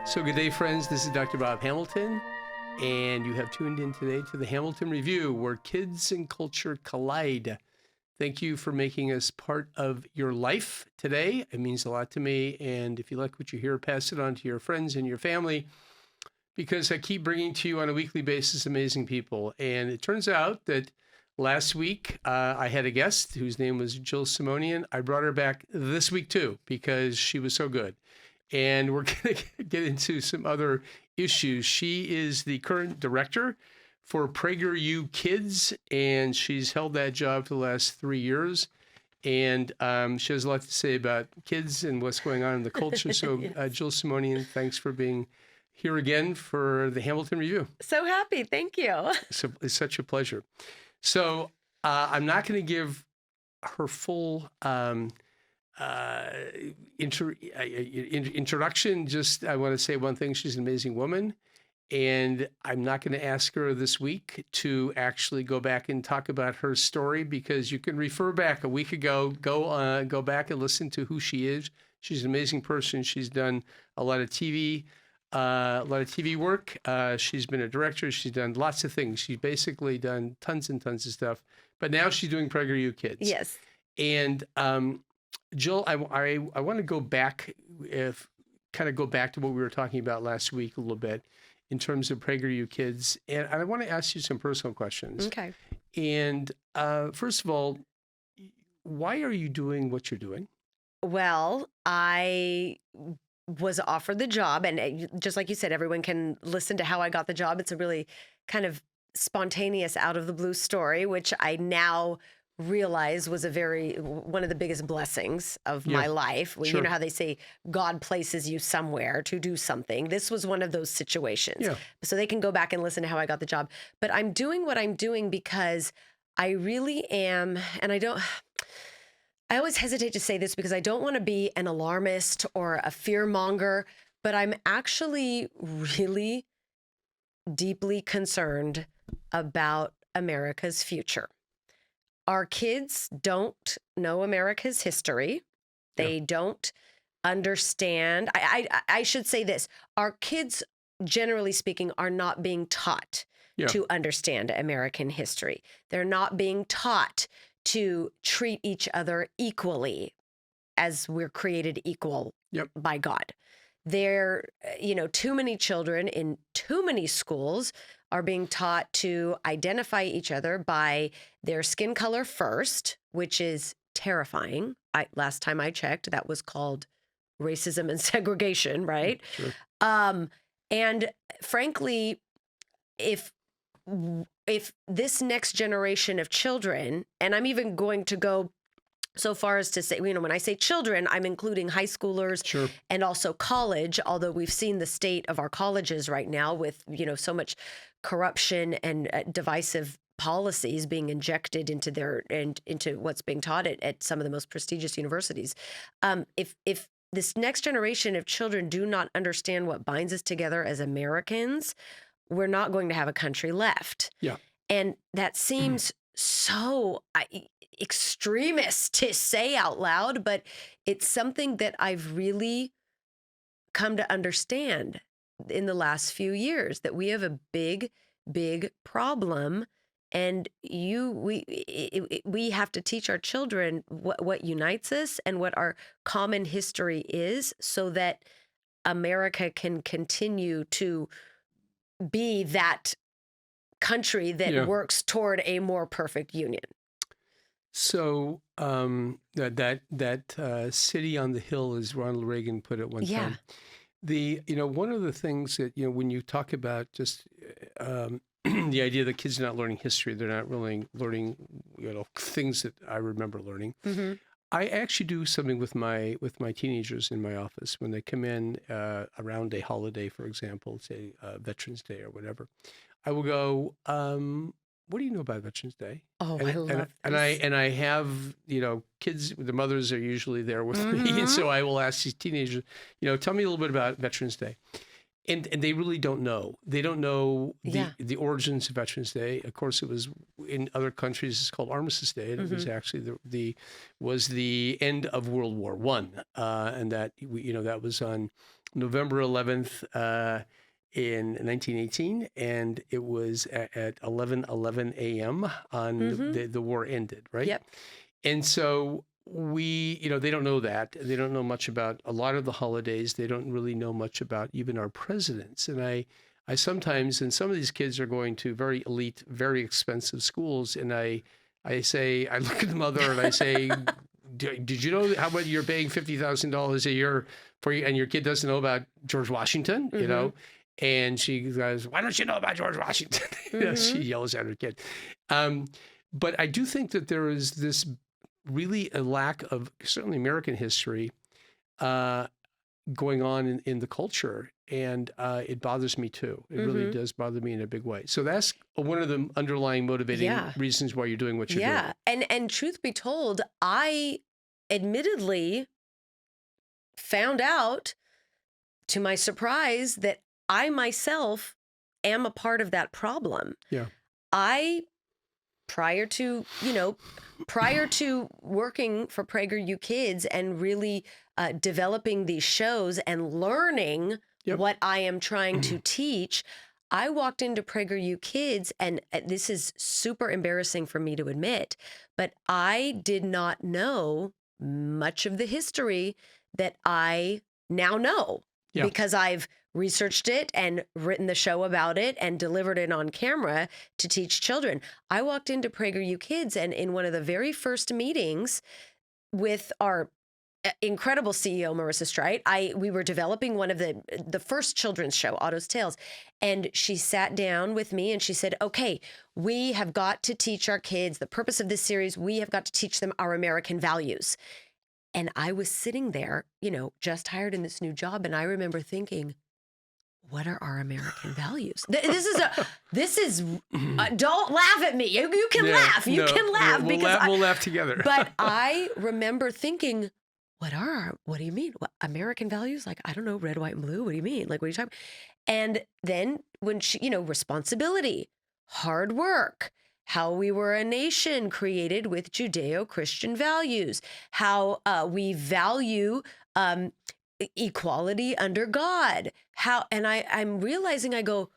So good day, friends. This is Dr. Bob Hamilton, and you have tuned in today to the Hamilton Review, where kids and culture collide. Thank you for making us part of your life today. It means a lot to me, and if you like what you hear, pass it on to your friends and your family, because I keep bringing to you on a weekly basis amazing people. And it turns out that last week I had a guest whose name was Jill Simonian. I brought her back this week too, because she was so good. And we're going to get into some other issues. She is the current director for PragerU Kids, and she's held that job for the last 3 years. And she has a lot to say about kids and what's going on in the culture. So, Yes. Jill Simonian, thanks for being here again for the Hamilton Review. So happy. Thank you. So it's such a pleasure. So I'm not going to give her full introduction. Just I want to say one thing. She's an amazing woman. And I'm not going to ask her this week to actually go back and talk about her story, because you can refer back a week ago, go back and listen to who she is. She's an amazing person. She's done a lot of TV work. She's been a director. She's done lots of things. She's basically done tons and tons of stuff. But now she's doing PragerU Kids. Yes. And Jill, I want to go back, go back to what we were talking about last week a little bit in terms of PragerU Kids. And I want to ask you some personal questions. Okay. And first of all, why are you doing what you're doing? Well, I was offered the job, and just like you said, everyone can listen to how I got the job. It's a really kind of spontaneous, out of the blue story, which I now realize was one of the biggest blessings of my life. Well, Sure. You know how they say God places you somewhere to do something. This was one of those situations. Yeah. So they can go back and listen to how I got the job. But I'm doing what I'm doing because I really am, and I always hesitate to say this because I don't want to be an alarmist or a fear monger, but I'm actually really deeply concerned about America's future. Our kids don't know America's history. They don't understand. I should say this. Our kids, generally speaking, are not being taught to understand American history. They're not being taught to treat each other equally as we're created equal by God. Too many children in too many schools are being taught to identify each other by their skin color first, which is terrifying. Last time I checked, that was called racism and segregation, right? Sure. And frankly, if this next generation of children, and I'm even going to go so far as to say, when I say children, I'm including high schoolers and also college, although we've seen the state of our colleges right now with, so much corruption and divisive policies being injected into what's being taught at some of the most prestigious universities. If this next generation of children do not understand what binds us together as Americans, we're not going to have a country left. Yeah. And that seems so extremist to say out loud, but it's something that I've really come to understand in the last few years, that we have a big, big problem. And we have to teach our children what unites us and what our common history is, so that America can continue to be that country that works toward a more perfect union. So that city on the hill, as Ronald Reagan put it one time. One of the things that, when you talk about just the idea that kids are not learning history, they're not really learning, things that I remember learning. Mm-hmm. I actually do something with my teenagers in my office when they come in around a holiday, for example, say Veterans Day or whatever. I will go, what do you know about Veterans Day? Oh, I love this. And I have, kids, the mothers are usually there with me. And so I will ask these teenagers, tell me a little bit about Veterans Day. And they really don't know. They don't know Yeah. the origins of Veterans Day. Of course, it was in other countries. It's called Armistice Day, and it was actually the end of World War One, and that that was on November 11th in 1918, and it was at 11:11 a.m. on the war ended, right? Yep. And so they don't know that. They don't know much about a lot of the holidays. They don't really know much about even our presidents. And I sometimes, and some of these kids are going to very elite, very expensive schools, and I look at the mother and I say, did you know how much you're paying $50,000 a year for you, and your kid doesn't know about George Washington, you know? And she goes, why don't you know about George Washington? She yells at her kid. But I do think that there is this really a lack of certainly American history going on in the culture. And it bothers me too. It really does bother me in a big way. So that's one of the underlying motivating reasons why you're doing what you're doing. Yeah. And truth be told, I admittedly found out to my surprise that I myself am a part of that problem. Yeah. Prior to working for PragerU Kids and really developing these shows and learning what I am trying to teach, I walked into PragerU Kids, and this is super embarrassing for me to admit, but I did not know much of the history that I now know because I've researched it and written the show about it and delivered it on camera to teach children. I walked into PragerU Kids, and in one of the very first meetings with our incredible CEO, Marissa Streit, we were developing one of the first children's show, Otto's Tales. And she sat down with me and she said, okay, we have got to teach our kids, the purpose of this series, we have got to teach them our American values. And I was sitting there, just hired in this new job. And I remember thinking, what are our American values? This is don't laugh at me. You can laugh. You can laugh. We'll laugh together. But I remember thinking, what do you mean? What, American values? Like, I don't know, red, white, and blue. What do you mean? Like, what are you talking about? And then when responsibility, hard work, how we were a nation created with Judeo-Christian values, how we value equality under God. I'm realizing, I go,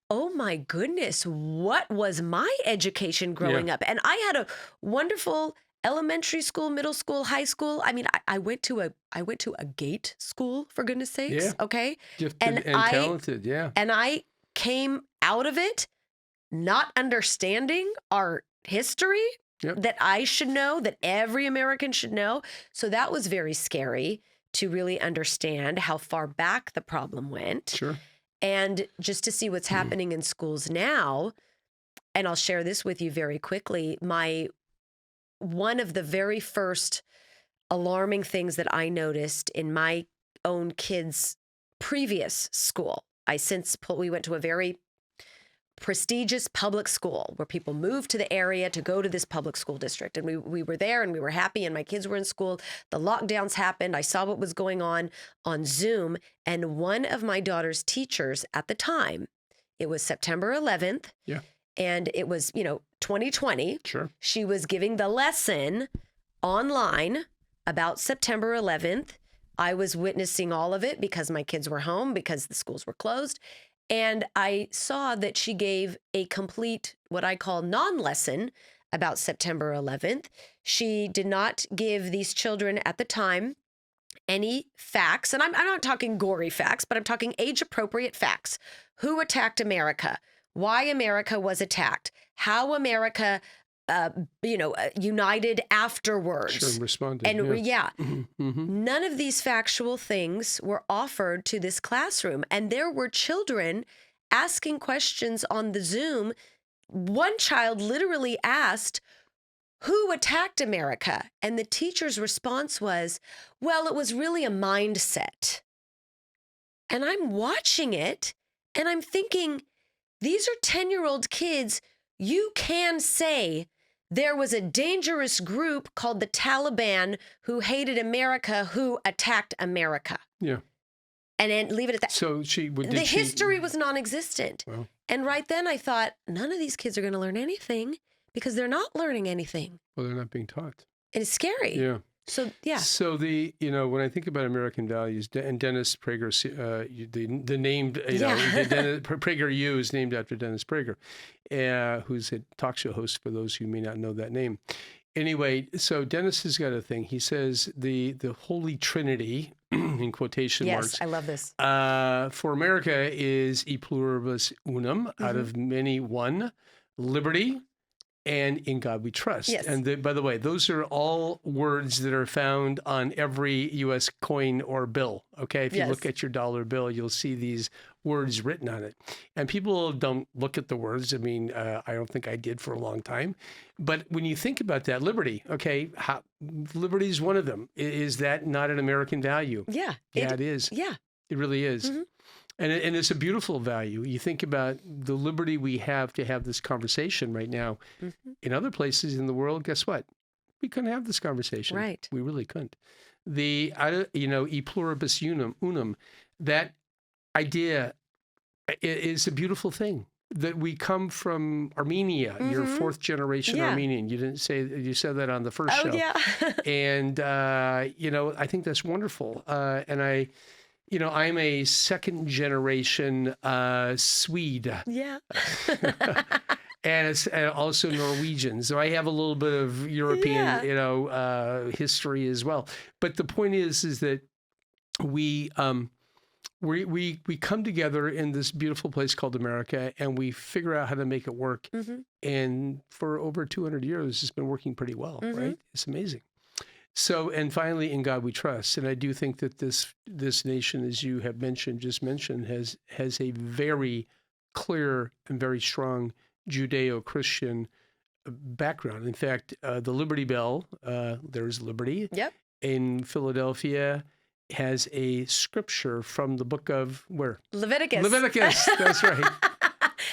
oh my goodness, what was my education growing up? And I had a wonderful elementary school, middle school, high school. I mean, I went to a gate school, for goodness sakes. Yeah. Okay. Gifted and talented. Yeah. And I came out of it not understanding our history that I should know, that every American should know. So that was very scary to really understand how far back the problem went. Sure. And just to see what's happening in schools now. And I'll share this with you very quickly. One of the very first alarming things that I noticed in my own kids' previous school, we went to a very prestigious public school where people moved to the area to go to this public school district. And we were there and we were happy and my kids were in school. The lockdowns happened. I saw what was going on Zoom. And one of my daughter's teachers at the time, it was September 11th. Yeah. And it was, 2020. Sure. She was giving the lesson online about September 11th. I was witnessing all of it because my kids were home, because the schools were closed. And I saw that she gave a complete, what I call non-lesson about September 11th. She did not give these children at the time any facts. And I'm not talking gory facts, but I'm talking age-appropriate facts. Who attacked America? Why America was attacked? How America, united afterwards. Sure, responded. And none of these factual things were offered to this classroom. And there were children asking questions on the Zoom. One child literally asked, who attacked America? And the teacher's response was, well, it was really a mindset. And I'm watching it and I'm thinking, these are 10-year-old kids. You can say there was a dangerous group called the Taliban who hated America, who attacked America. Yeah. and then leave it at that. So The history was non-existent. Well, And right then I thought, none of these kids are going to learn anything because they're not learning anything. well, they're not being taught. And it's scary. Yeah. So, yeah. So when I think about American values, and Dennis Prager, the named, PragerU is named after Dennis Prager, who's a talk show host for those who may not know that name. Anyway, so Dennis has got a thing. He says the Holy Trinity, in quotation marks. Yes, I love this. For America is e pluribus unum, out of many one, liberty, and in God we trust. Yes. And by the way, those are all words that are found on every U.S. coin or bill. Okay, if you look at your dollar bill, you'll see these words written on it. And people don't look at the words. I mean, I don't think I did for a long time. But when you think about that, liberty, okay, liberty is one of them. Is that not an American value? Yeah. Yeah, it is. Yeah. It really is. Mm-hmm. And it's a beautiful value. You think about the liberty we have to have this conversation right now. Mm-hmm. In other places in the world, guess what? We couldn't have this conversation. Right. We really couldn't. E pluribus unum, that idea is a beautiful thing. That we come from Armenia. You're fourth generation Armenian. You said that on the first show. Oh, yeah. And, I think that's wonderful. And I'm a second generation Swede. Yeah. And it's also Norwegian. So I have a little bit of European, history as well. But the point is that we come together in this beautiful place called America, and we figure out how to make it work. Mm-hmm. And for over 200 years, it's been working pretty well, right? It's amazing. So, and finally, in God we trust. And I do think that this nation, as you have just mentioned, has a very clear and very strong Judeo-Christian background. In fact, the Liberty Bell, there's liberty. Yep. In Philadelphia, has a scripture from the book of where? Leviticus. Leviticus, that's right.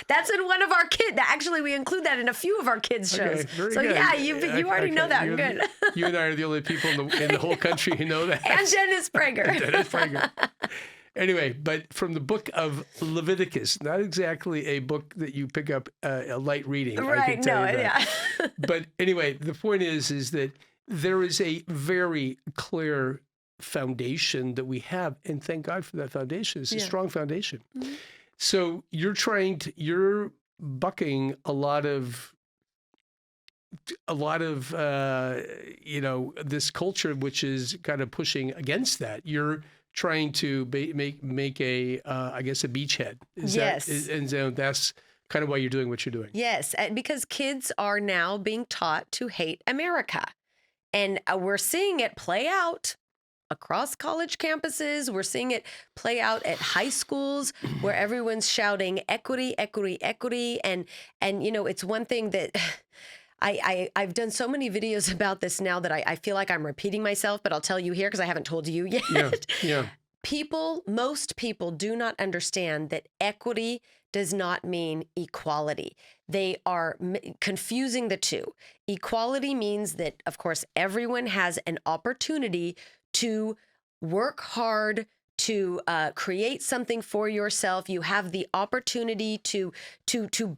That's in one of our kids. Actually, we include that in a few of our kids' shows. Okay, very so good. yeah, you already know that. Good. You and I are the only people in the whole country who know that. And Dennis Prager. Dennis Prager. Anyway, but from the book of Leviticus, not exactly a book that you pick up a light reading. Right, I can tell you that. Yeah. But anyway, the point is that there is a very clear foundation that we have, and thank God for that foundation. It's a strong foundation. Mm-hmm. So you're bucking a lot of this culture, which is kind of pushing against that. You're trying to make a beachhead. And so that's kind of why you're doing what you're doing. Yes, because kids are now being taught to hate America, and we're seeing it play out across college campuses. We're seeing it play out at high schools where everyone's shouting equity, equity, equity. And it's one thing that I've done so many videos about this now that I feel like I'm repeating myself, but I'll tell you here because I haven't told you yet. Yeah. Most people do not understand that equity does not mean equality. They are confusing the two. Equality means that, of course, everyone has an opportunity to work hard, to create something for yourself. You have the opportunity to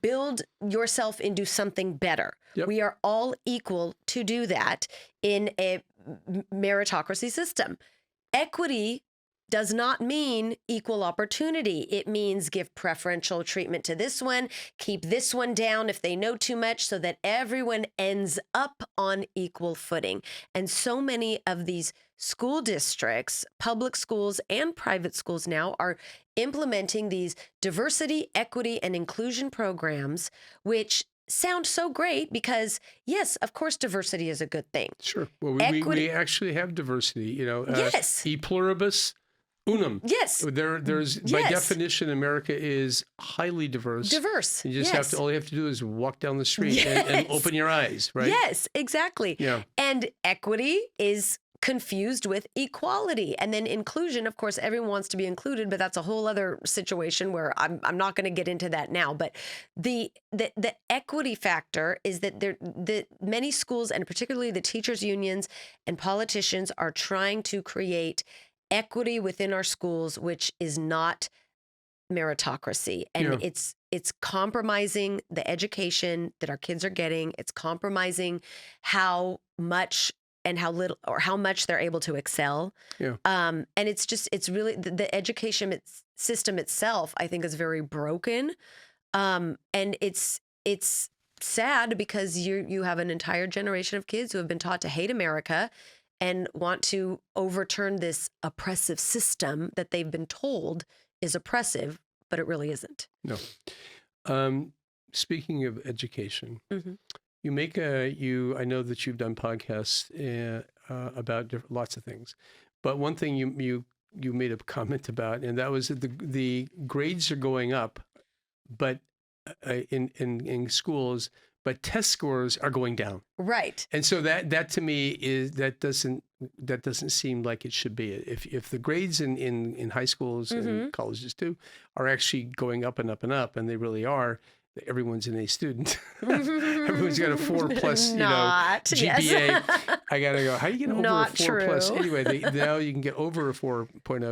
build yourself into something better. Yep. We are all equal to do that in a meritocracy system. Equity does not mean equal opportunity. It means give preferential treatment to this one, keep this one down if they know too much, so that everyone ends up on equal footing. And so many of these school districts, public schools and private schools now, are implementing these diversity, equity, and inclusion programs, which sound so great because, yes, of course, diversity is a good thing. Sure. Well, we actually have diversity, yes. E pluribus unum. Yes. There's by definition, America is highly diverse. Diverse. You just all you have to do is walk down the street and open your eyes, right? Yes, exactly. Yeah. And equity is confused with equality. And then inclusion, of course, everyone wants to be included, but that's a whole other situation where I'm not going to get into that now. But the equity factor is that the many schools, and particularly the teachers unions and politicians, are trying to create equity within our schools, which is not meritocracy, and Yeah. it's compromising the education that our kids are getting. It's compromising how much and how little or how much they're able to excel. Yeah. And it's really the education system itself, I think, is very broken. And it's sad because you have an entire generation of kids who have been taught to hate America and want to overturn this oppressive system that they've been told is oppressive, but it really isn't. No. Speaking of education, Mm-hmm. I know that you've done podcasts about lots of things, but one thing you made a comment about, and that was that the grades are going up, but in schools, but test scores are going down. Right. And so that to me that doesn't seem like it should be. If the grades in high schools and colleges too are actually going up and up and up, and they really are, everyone's an A student. Everyone's got a 4+, GPA. Yes. I gotta go. How do you get over Not a 4+? true. Anyway, now you can get over a 4.0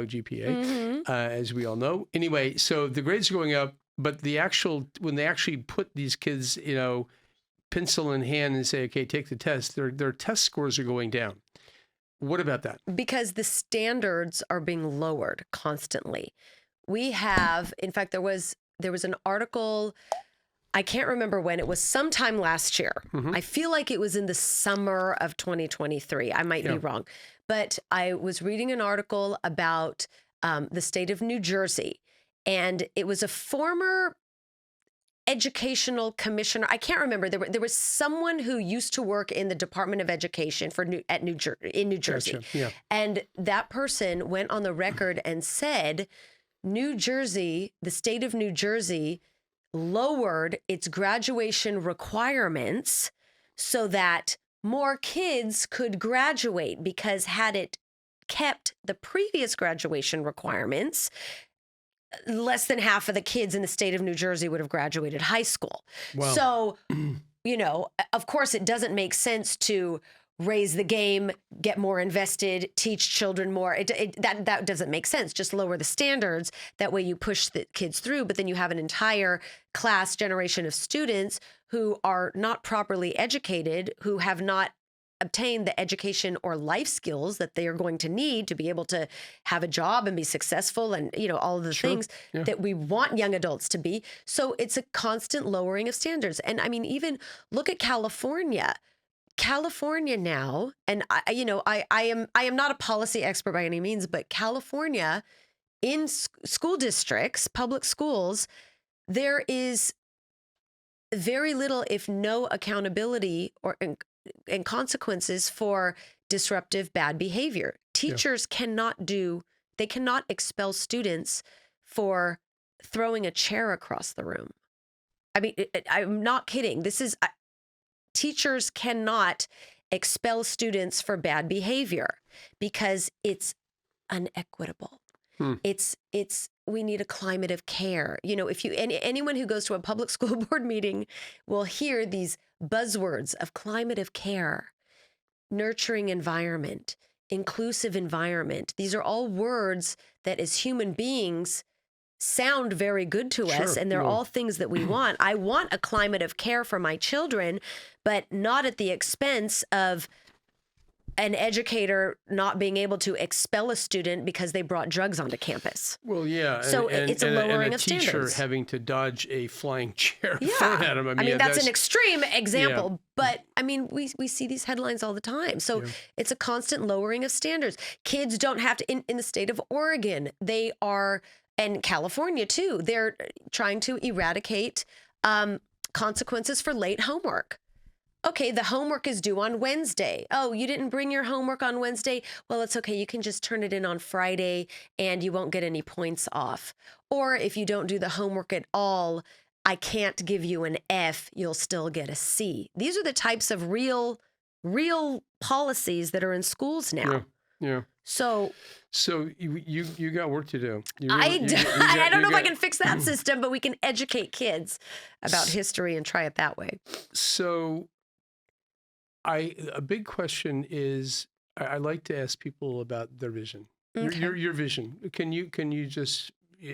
GPA, as we all know. Anyway, so the grades are going up, but when they actually put these kids, pencil in hand and say, okay, take the test, their test scores are going down. What about that? Because the standards are being lowered constantly. We have, in fact, there was an article, I can't remember when, it was sometime last year. I feel like it was in the summer of 2023. I might be wrong. But I was reading an article about the state of New Jersey, and it was a former educational commissioner. I can't remember. There was someone who used to work in the Department of Education in New Jersey. Gotcha. Yeah. And that person went on the record and said, New Jersey, the state of New Jersey, lowered its graduation requirements so that more kids could graduate, because had it kept the previous graduation requirements, less than half of the kids in the state of New Jersey would have graduated high school. Wow. So, of course, it doesn't make sense to raise the game, get more invested, teach children more. That doesn't make sense. Just lower the standards. That way you push the kids through, but then you have an entire generation of students who are not properly educated, who have not obtain the education or life skills that they are going to need to be able to have a job and be successful and, all of the things that we want young adults to be. So it's a constant lowering of standards. And I mean, even look at California. California now, and I am not a policy expert by any means, but California in school districts, public schools, there is very little, if no accountability and consequences for disruptive bad behavior. Teachers cannot expel students for throwing a chair across the room. I mean, I'm not kidding. Teachers cannot expel students for bad behavior because it's unequitable. We need a climate of care. If anyone who goes to a public school board meeting will hear these buzzwords of climate of care, nurturing environment, inclusive environment. These are all words that as human beings sound very good to us, and they're all things that we want. I want a climate of care for my children, but not at the expense of an educator not being able to expel a student because they brought drugs onto campus. Well, yeah. So it's a lowering of standards. And a teacher having to dodge a flying chair thrown at him. I mean, that's an extreme example, but I mean, we see these headlines all the time. So it's a constant lowering of standards. Kids don't have to, in the state of Oregon, they are, and California too, they're trying to eradicate consequences for late homework. Okay, the homework is due on Wednesday. Oh, you didn't bring your homework on Wednesday? Well, it's okay. You can just turn it in on Friday and you won't get any points off. Or if you don't do the homework at all, I can't give you an F. You'll still get a C. These are the types of real policies that are in schools now. Yeah. So you got work to do. I don't know if I can fix that system, but we can educate kids about history and try it that way. So a big question is, I like to ask people about their vision. Your vision. Can you just?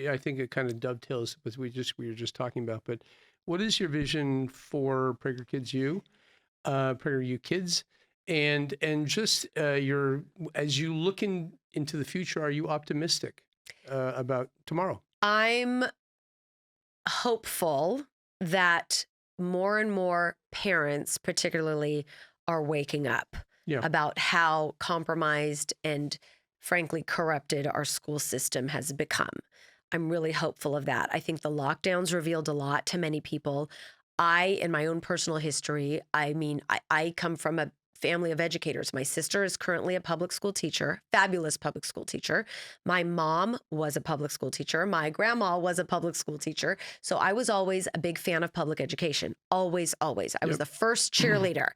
I think it kind of dovetails with we were just talking about. But what is your vision for PragerU Kids, and just your as you look into the future? Are you optimistic about tomorrow? I'm hopeful that more and more parents, particularly, are waking up Yeah. about how compromised and frankly corrupted our school system has become. I'm really hopeful of that. I think the lockdowns revealed a lot to many people. In my own personal history, I come from a family of educators. My sister is currently a public school teacher, fabulous public school teacher. My mom was a public school teacher. My grandma was a public school teacher. So I was always a big fan of public education. Always, always. I was the first cheerleader.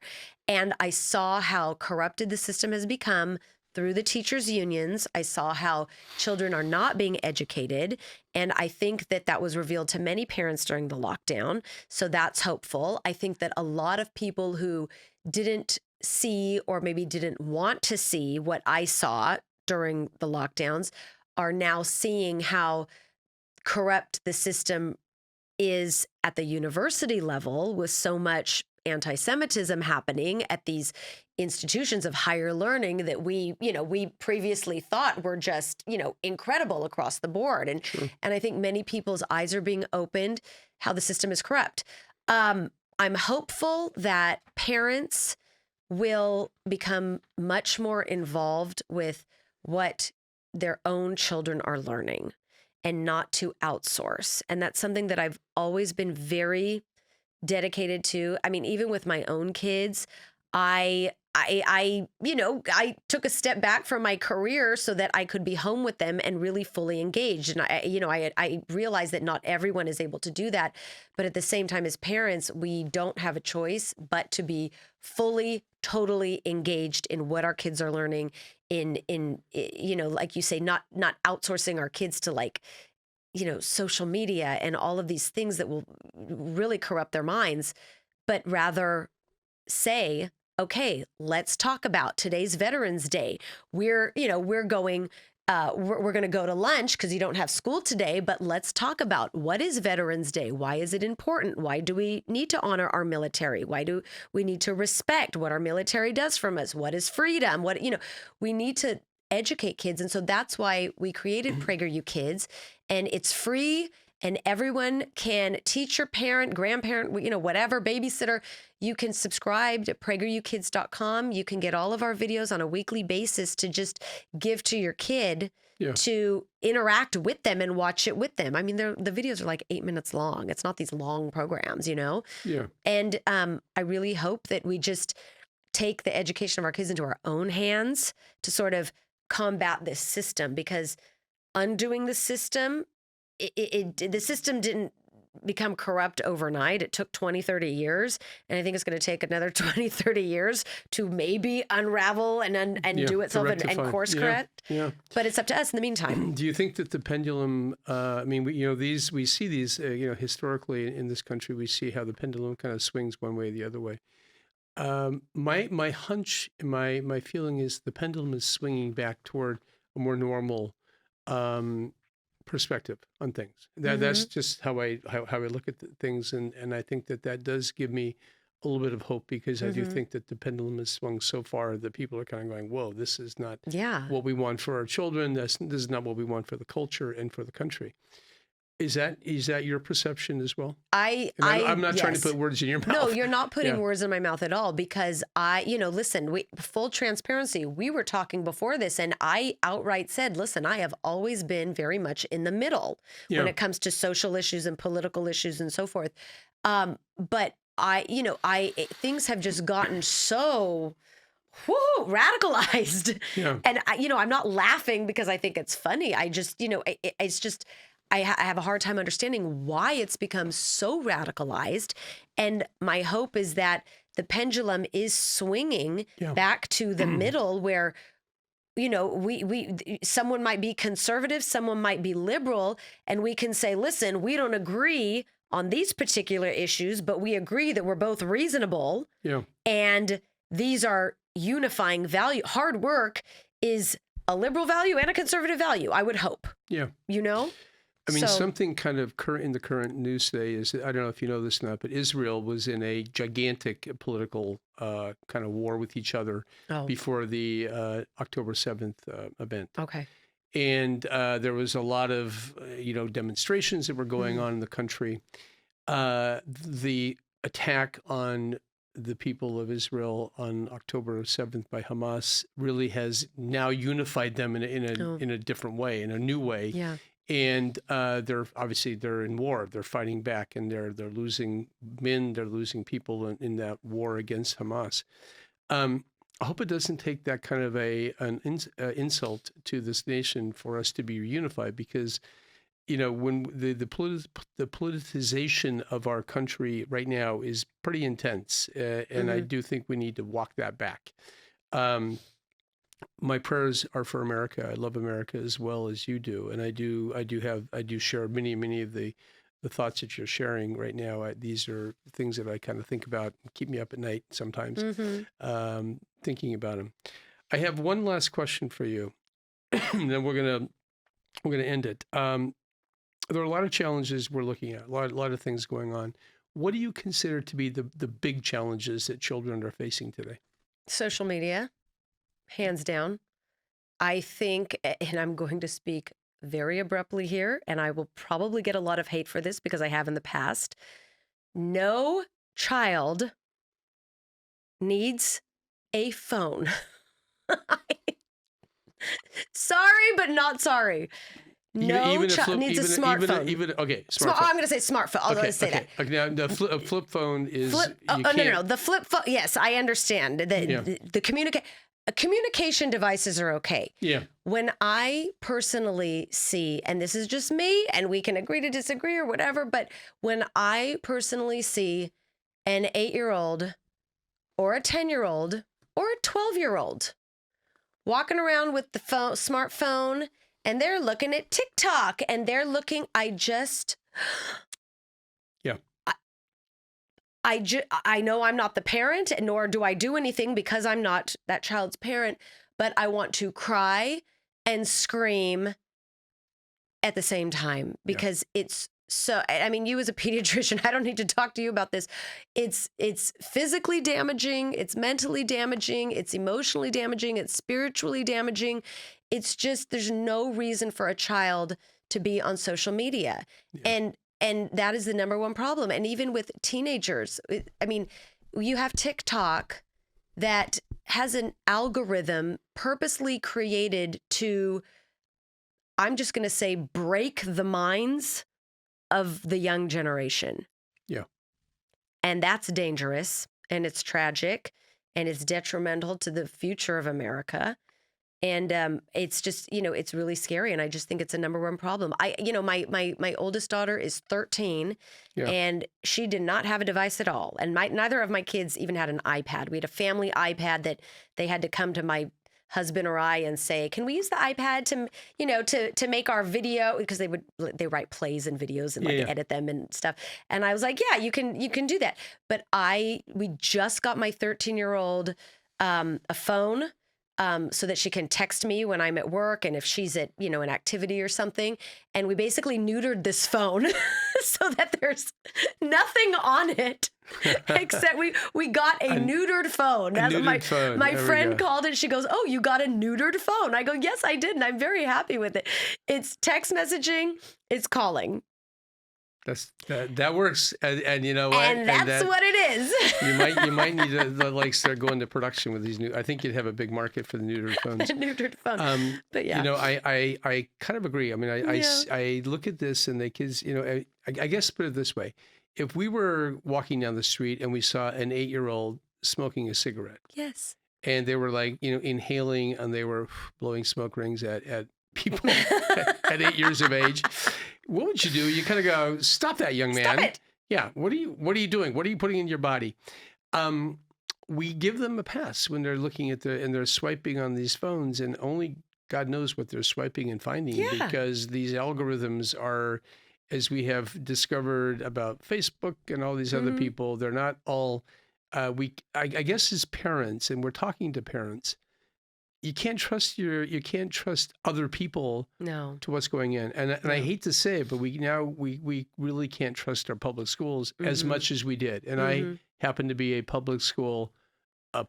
And I saw how corrupted the system has become through the teachers' unions. I saw how children are not being educated. And I think that was revealed to many parents during the lockdown. So that's hopeful. I think that a lot of people who didn't see or maybe didn't want to see what I saw during the lockdowns are now seeing how corrupt the system is at the university level, with so much anti-Semitism happening at these institutions of higher learning that we previously thought were just, incredible across the board. And and I think many people's eyes are being opened how the system is corrupt. I'm hopeful that parents will become much more involved with what their own children are learning and not to outsource. And that's something that I've always been very dedicated to. I mean, even with my own kids, I took a step back from my career so that I could be home with them and really fully engaged. And I realize that not everyone is able to do that, but at the same time, as parents, we don't have a choice but to be fully, totally engaged in what our kids are learning. In like you say, not outsourcing our kids to social media and all of these things that will really corrupt their minds, but rather say, okay, let's talk about today's Veterans Day. We're going to go to lunch because you don't have school today, but let's talk about what is Veterans Day? Why is it important? Why do we need to honor our military? Why do we need to respect what our military does from us? What is freedom? We need to educate kids. And so that's why we created PragerU Kids, and it's free. And everyone can, teacher, parent, grandparent, whatever, babysitter, you can subscribe to PragerUKids.com. You can get all of our videos on a weekly basis to just give to your kid to interact with them and watch it with them. I mean, the videos are like 8 minutes long. It's not these long programs, Yeah. And I really hope that we just take the education of our kids into our own hands to sort of combat this system, because undoing the system, the system didn't become corrupt overnight. It took 20, 30 years. And I think it's going to take another 20, 30 years to maybe unravel and do itself and course correct. Yeah. But it's up to us in the meantime. Do you think that the pendulum, we see these, historically in this country, we see how the pendulum kind of swings one way or the other way. My hunch, my feeling is the pendulum is swinging back toward a more normal perspective on things. That's just how I look at things, and I think that does give me a little bit of hope, because I do think that the pendulum has swung so far that people are kind of going, "Whoa, this is not what we want for our children. This is not what we want for the culture and for the country." Is that your perception as well? I'm not trying to put words in your mouth. No, you're not putting words in my mouth at all, because listen, full transparency, we were talking before this, and I outright said, listen, I have always been very much in the middle when it comes to social issues and political issues and so forth. But things have just gotten so radicalized. Yeah. And I'm not laughing because I think it's funny. I just, it's just, I have a hard time understanding why it's become so radicalized. And my hope is that the pendulum is swinging back to the middle, where, someone might be conservative, someone might be liberal, and we can say, listen, we don't agree on these particular issues, but we agree that we're both reasonable. Yeah. And these are unifying value. Hard work is a liberal value and a conservative value, I would hope. Yeah. You know? I mean, So- something kind of in the current news today is, I don't know if you know this or not, but Israel was in a gigantic political kind of war with each other before the October 7th event. Okay. And there was a lot of, demonstrations that were going on in the country. The attack on the people of Israel on October 7th by Hamas really has now unified them in a different way, in a new way. Yeah. And they're in war. They're fighting back, and they're losing men. They're losing people in that war against Hamas. I hope it doesn't take that kind of an insult to this nation for us to be reunified, because when the politicization of our country right now is pretty intense, and I do think we need to walk that back. My prayers are for America. I love America as well as you do, and I do share many of the thoughts that you're sharing right now. These are things that I kind of think about and keep me up at night sometimes, thinking about them. I have one last question for you, and then we're gonna end it. There are a lot of challenges we're looking at, a lot of things going on. What do you consider to be the big challenges that children are facing today? Social media. Hands down. I think, and I'm going to speak very abruptly here, and I will probably get a lot of hate for this because I have in the past. No child needs a phone. Sorry, but not sorry. No child needs a smartphone. Okay, smartphone. I'm going to say smartphone. I'll say that. Okay, now the flip phone is... No. The flip phone, yes, I understand. The communication devices are okay. Yeah. When I personally see, and this is just me, and we can agree to disagree or whatever, but when I personally see an 8-year-old or a 10-year-old or a 12-year-old walking around with the smartphone, and they're looking at TikTok, and they're looking, I know I'm not the parent, nor do I do anything because I'm not that child's parent, but I want to cry and scream at the same time because it's so, I mean, you as a pediatrician, I don't need to talk to you about this. It's physically damaging. It's mentally damaging. It's emotionally damaging. It's spiritually damaging. It's just, there's no reason for a child to be on social media. Yeah. And that is the number one problem. And even with teenagers, I mean, you have TikTok that has an algorithm purposely created to, I'm just going to say, break the minds of the young generation. Yeah. And that's dangerous, and it's tragic, and it's detrimental to the future of America. And it's just, it's really scary. And I just think it's a number one problem. My oldest daughter is 13 and she did not have a device at all. And neither of my kids even had an iPad. We had a family iPad that they had to come to my husband or I and say, can we use the iPad to make our video? Because they write plays and videos and edit them and stuff. And I was like, yeah, you can do that. But we just got my 13-year-old a phone. So that she can text me when I'm at work and if she's at, an activity or something. And we basically neutered this phone so that there's nothing on it except we got a neutered phone. That's what my friend called it. She goes, "Oh, you got a neutered phone." I go, "Yes, I did. And I'm very happy with it. It's text messaging. It's calling." That works, and you know what? And that's what it is. you might need to start going to production with these new. I think you'd have a big market for the neutered phones. Neutered phone, but yeah. I kind of agree. I mean, I look at this and the kids. I guess put it this way: if we were walking down the street and we saw an 8-year-old smoking a cigarette, yes, and they were inhaling and they were blowing smoke rings at people at 8 years of age. What would you do? You kind of go, stop that, young man. Stop it. Yeah. What are you doing? What are you putting in your body? We give them a pass when they're looking at and they're swiping on these phones, and only God knows what they're swiping and finding because these algorithms are, as we have discovered about Facebook and all these other people, they're not all, I guess as parents, and we're talking to parents, you can't trust other people No. to what's going in. And I hate to say it, but we really can't trust our public schools as much as we did. And I happen to be a public school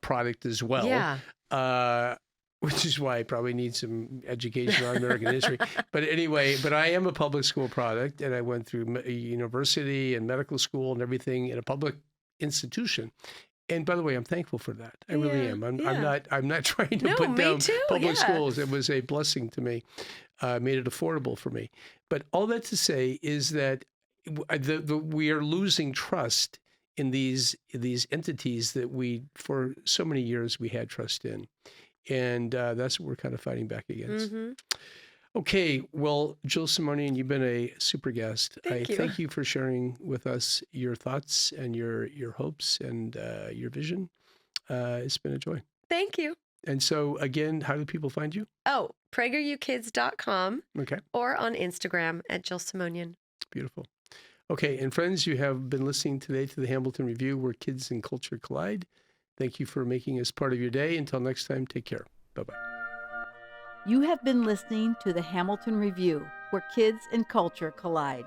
product as well. Yeah. Which is why I probably need some education on American history. But anyway, I am a public school product, and I went through university and medical school and everything in a public institution. And by the way, I'm thankful for that. I really am. I'm not trying to put down public schools. It was a blessing to me. Made it affordable for me. But all that to say is that we are losing trust in these entities that we, for so many years, we had trust in. And that's what we're kind of fighting back against. Okay, well, Jill Simonian, you've been a super guest. Thank you for sharing with us your thoughts and your hopes and your vision. It's been a joy. Thank you. And so, again, how do people find you? Oh, PragerUKids.com. Okay. Or on Instagram at Jill Simonian. Beautiful. Okay, and friends, you have been listening today to the Hamilton Review, where kids and culture collide. Thank you for making us part of your day. Until next time, take care. Bye-bye. You have been listening to the Hamilton Review, where kids and culture collide.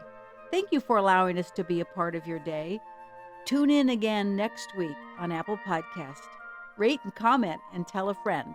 Thank you for allowing us to be a part of your day. Tune in again next week on Apple Podcast. Rate and comment and tell a friend.